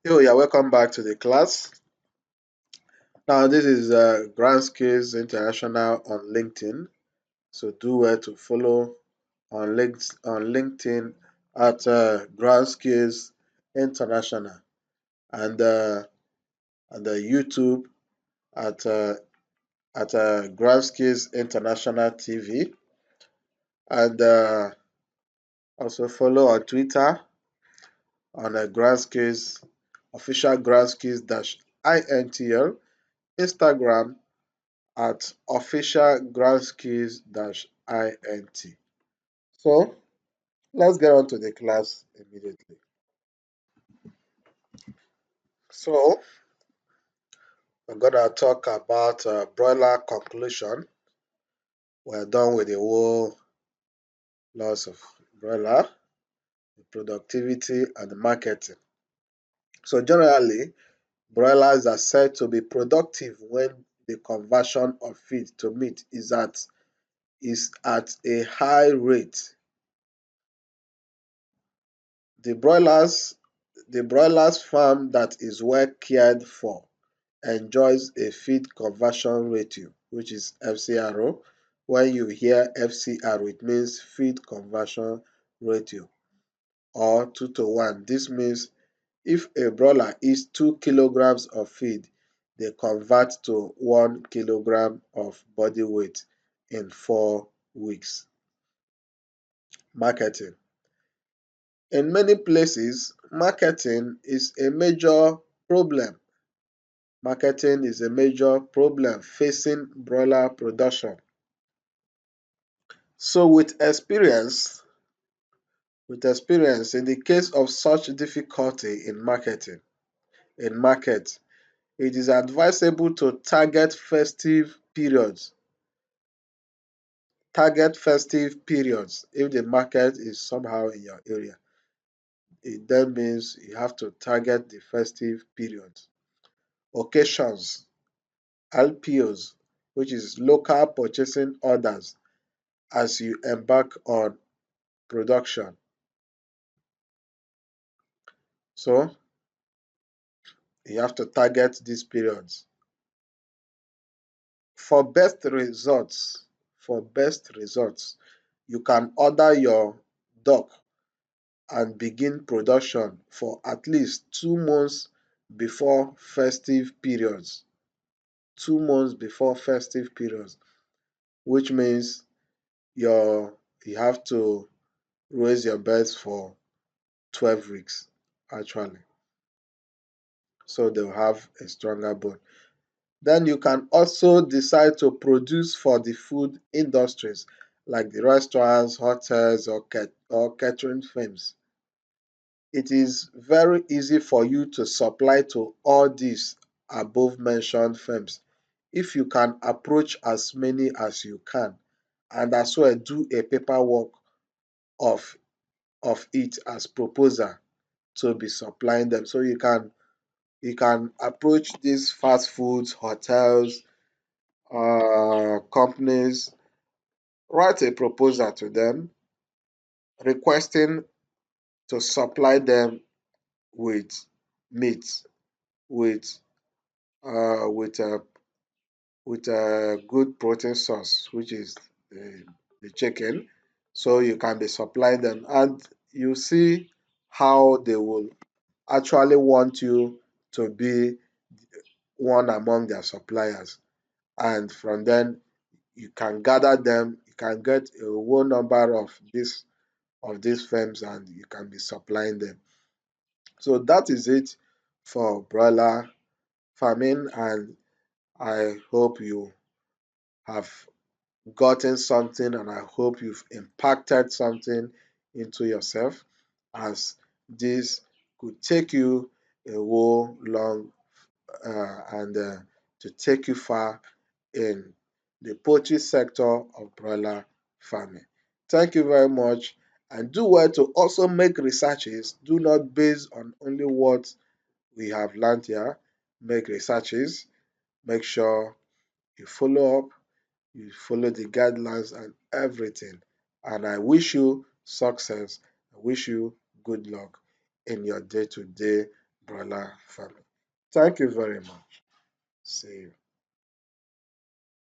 Yo, yeah, welcome back to the class. Now, this is Grand Skills International on LinkedIn. So do well to follow on LinkedIn at Grand Skills International and YouTube at Grand Skills International TV and also follow on Twitter on Grand Skills official Grand Skills dash INTL, Instagram at official groundskills-int. So let's get on to the class immediately. So we're gonna talk about broiler conclusion. We're done with the whole loss of broiler, the productivity and the marketing. So generally, broilers are said to be productive when the conversion of feed to meat is at a high rate. The broilers the broilers farm that is well cared for enjoys a feed conversion ratio, which is FCRO. When you hear FCRO, it means feed conversion ratio, or 2 to 1. This means if a broiler eats 2 kilograms of feed, they convert to 1 kilogram of body weight in 4 weeks. Marketing. In many places, marketing is a major problem. Marketing is a major problem facing broiler production. So with experience in the case of such difficulty in market, it is advisable to target festive periods if the market is somehow in your area. It then means you have to target the festive periods. Occasions, LPOs, which is local purchasing orders as you embark on production. So you have to target these periods. For best results, you can order your duck and begin production for at least 2 months before festive periods. 2 months before festive periods, which means your you have to raise your birds for 12 weeks actually. So they'll have a stronger bone. Then you can also decide to produce for the food industries like the restaurants, hotels, or catering firms. It is very easy for you to supply to all these above mentioned firms if you can approach as many as you can and as well do a paperwork of of it as proposal to be supplying them. So you can approach these fast foods, hotels, companies, write a proposal to them requesting to supply them with meat, with with a good protein source, which is the chicken. So you can be supplying them, and you see how they will actually want you to be one among their suppliers. And from then you can gather them, you can get a whole number of these firms and you can be supplying them. So that is it for broiler farming, and I hope you have gotten something and I hope you've impacted something into yourself, as this could take you a whole long and to take you far in the poultry sector of broiler farming. Thank you very much, and do well to also make researches. Do not base on only what we have learned here. Make researches, make sure you follow up, you follow the guidelines and everything. And I wish you success. I wish you good luck in your day to day broiler farming. Thank you very much. See you.